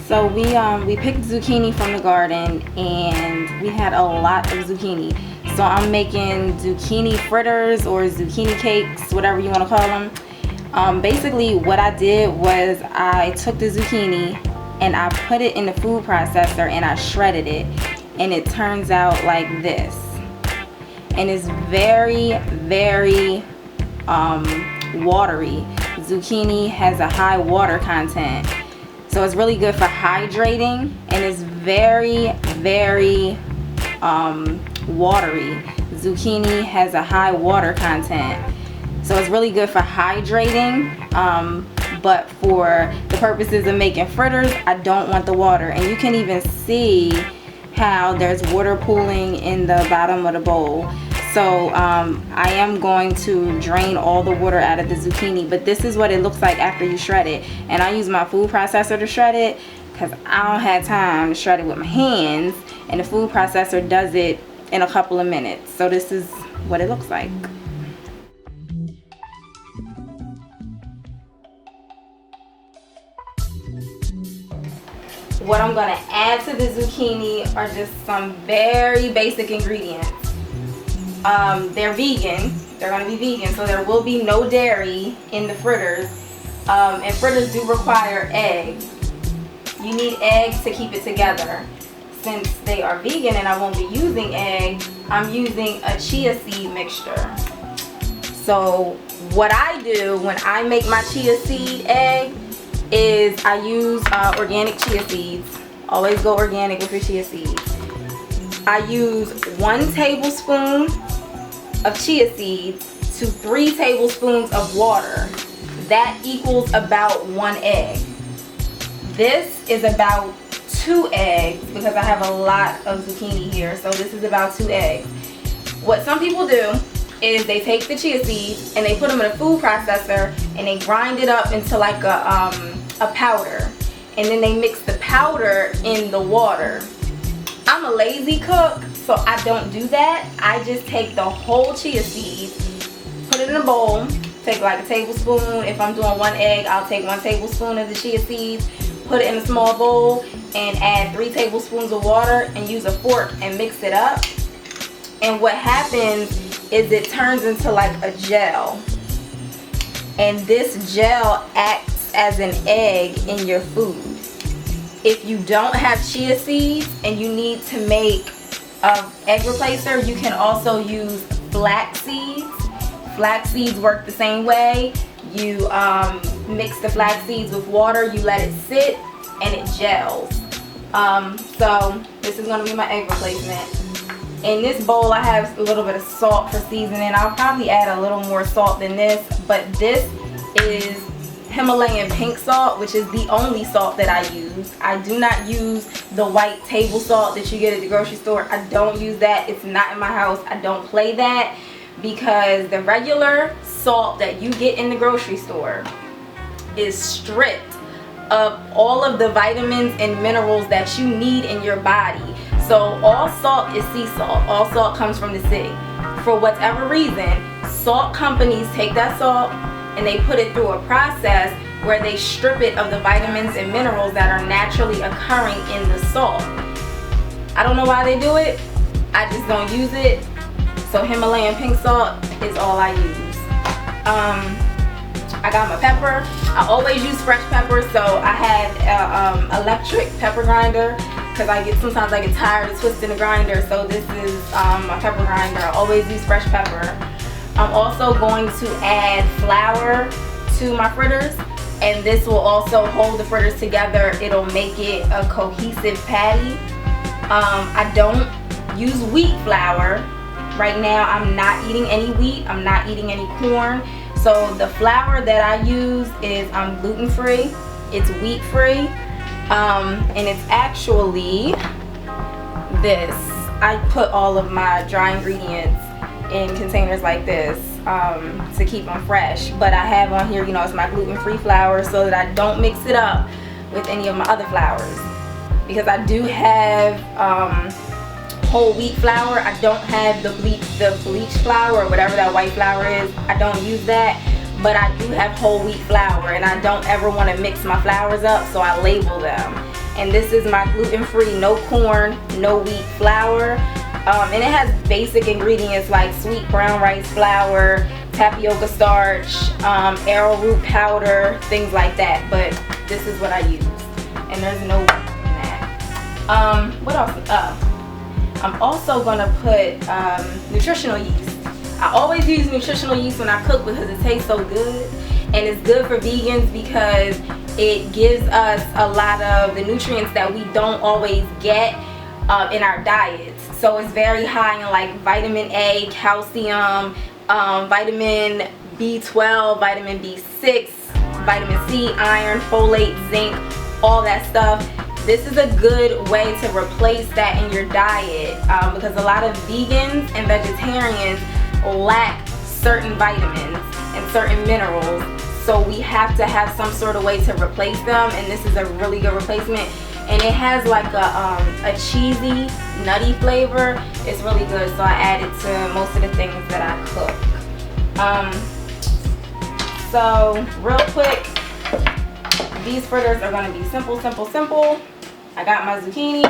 So we picked zucchini from the garden, and we had a lot of zucchini. So I'm making zucchini fritters or zucchini cakes, whatever you want to call them. Basically what I did was I took the zucchini and I put it in the food processor and I shredded it, and it turns out like this. And it's very, very watery. Zucchini has a high water content, so it's really good for hydrating, and it's very, very watery. Zucchini has a high water content, so it's really good for hydrating, but for the purposes of making fritters, I don't want the water. And you can even see how there's water pooling in the bottom of the bowl. So I am going to drain all the water out of the zucchini, but this is what it looks like after you shred it. And I use my food processor to shred it because I don't have time to shred it with my hands, and the food processor does it in a couple of minutes. So this is what it looks like. What I'm going to add to the zucchini are just some very basic ingredients. They're vegan. They're going to be vegan, so there will be no dairy in the fritters. And fritters do require eggs. You need eggs to keep it together. Since they are vegan and I won't be using eggs, I'm using a chia seed mixture. So what I do when I make my chia seed egg is I use organic chia seeds. Always go organic with your chia seeds. I use 1 tablespoon of chia seeds to 3 tablespoons of water. That equals about 1 egg. This is about 2 eggs because I have a lot of zucchini here, so this is about 2 eggs. What some people do is they take the chia seeds and they put them in a food processor and they grind it up into like a powder, and then they mix the powder in the water. I'm a lazy cook, so I don't do that. I just take the whole chia seeds, put it in a bowl, take like a tablespoon. If I'm doing 1 egg, I'll take 1 tablespoon of the chia seeds, put it in a small bowl, and add 3 tablespoons of water and use a fork and mix it up. And what happens is it turns into like a gel, and this gel acts as an egg in your food. If you don't have chia seeds and you need to make an egg replacer, you can also use flax seeds. Flax seeds work the same way. You mix the flax seeds with water, you let it sit, and it gels. So this is going to be my egg replacement. In this bowl I have a little bit of salt for seasoning. I'll probably add a little more salt than this, but this is Himalayan pink salt, which is the only salt that I use. I do not use the white table salt that you get at the grocery store. I don't use that. It's not in my house. I don't play that, because the regular salt that you get in the grocery store is stripped of all of the vitamins and minerals that you need in your body. So all salt is sea salt. All salt comes from the sea. For whatever reason, salt companies take that salt and they put it through a process where they strip it of the vitamins and minerals that are naturally occurring in the salt. I don't know why they do it. I just don't use it. So Himalayan pink salt is all I use. I got my pepper. I always use fresh pepper, so I had an electric pepper grinder because sometimes I get tired of twisting the grinder. So this is my pepper grinder. I always use fresh pepper. I'm also going to add flour to my fritters, and this will also hold the fritters together. It'll make it a cohesive patty. I don't use wheat flour. Right now I'm not eating any wheat. I'm not eating any corn. So the flour that I use is gluten-free. It's wheat-free. And it's actually this. I put all of my dry ingredients in containers like this to keep them fresh, but I have on here, it's my gluten-free flour so that I don't mix it up with any of my other flours, because I do have whole wheat flour. I don't have the bleach flour or whatever that white flour is. I don't use that, but I do have whole wheat flour, and I don't ever want to mix my flours up, so I label them. and this is my gluten-free, no corn, no wheat flour. And it has basic ingredients like sweet brown rice flour, tapioca starch, arrowroot powder, things like that. But this is what I use, and there's no wheat in that. What else? I'm also gonna put nutritional yeast. I always use nutritional yeast when I cook because it tastes so good, and it's good for vegans because it gives us a lot of the nutrients that we don't always get in our diets. So it's very high in like vitamin A, calcium, vitamin B12, vitamin B6, vitamin C, iron, folate, zinc, all that stuff. This is a good way to replace that in your diet because a lot of vegans and vegetarians lack certain vitamins and certain minerals. So we have to have some sort of way to replace them, and this is a really good replacement. And it has like a cheesy, nutty flavor. It's really good, so I add it to most of the things that I cook. So real quick, these fritters are going to be simple, simple, simple. I got my zucchini,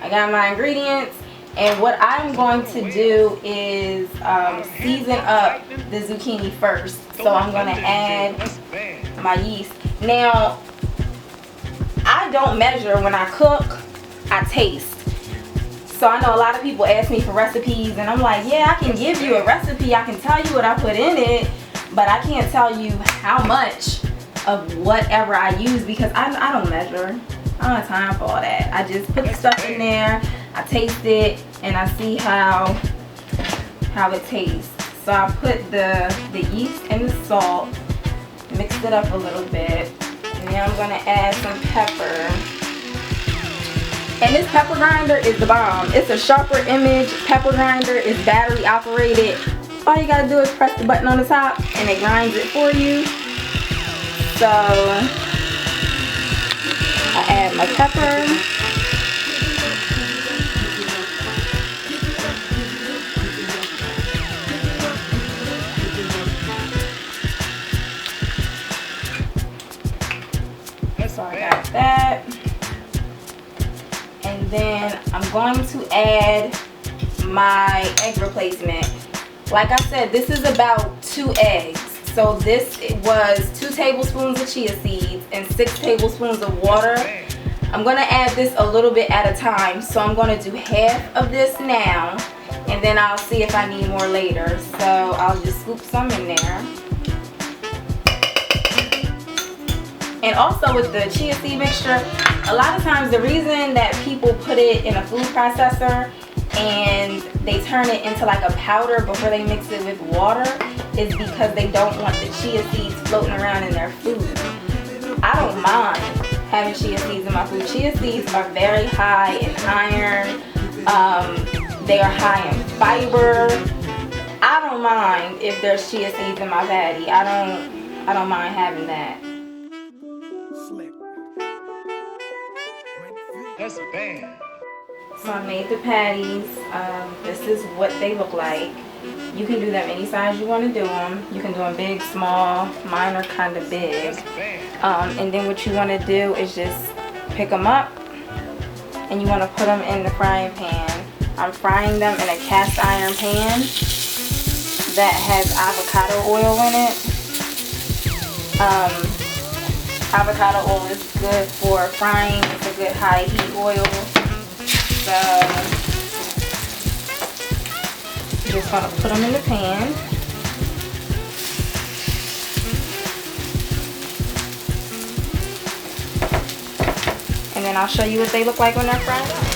I got my ingredients, and what I'm going to do is season up the zucchini first. So I'm going to add my yeast. Now, I don't measure when I cook, I taste. So I know a lot of people ask me for recipes, and I'm like, yeah, I can give you a recipe, I can tell you what I put in it, but I can't tell you how much of whatever I use because I don't measure. I don't have time for all that. I just put the stuff in there, I taste it, and I see how it tastes. So I put the yeast and the salt, mixed it up a little bit, and then I'm gonna add some pepper. And this pepper grinder is the bomb. It's a Sharper Image pepper grinder. It's battery operated. All you gotta do is press the button on the top and it grinds it for you. So I add my pepper. So I got that. And then I'm going to add my egg replacement. Like I said, this is about 2 eggs. So this was 2 tablespoons of chia seeds and 6 tablespoons of water. I'm going to add this a little bit at a time. So I'm going to do half of this now, and then I'll see if I need more later. So I'll just scoop some in there. And also with the chia seed mixture, a lot of times the reason that people put it in a food processor and they turn it into like a powder before they mix it with water is because they don't want the chia seeds floating around in their food. I don't mind having chia seeds in my food. Chia seeds are very high in iron. They are high in fiber. I don't mind if there's chia seeds in my patty. I don't mind having that. That's bad. So I made the patties. This is what they look like. You can do them any size you want to do them. You can do them big, small. Mine are kind of big. And then what you want to do is just pick them up and you want to put them in the frying pan. I'm frying them in a cast iron pan that has avocado oil in it. Avocado oil is good for frying. It's a good high heat oil. So just gonna put them in the pan. And then I'll show you what they look like when they're fried up.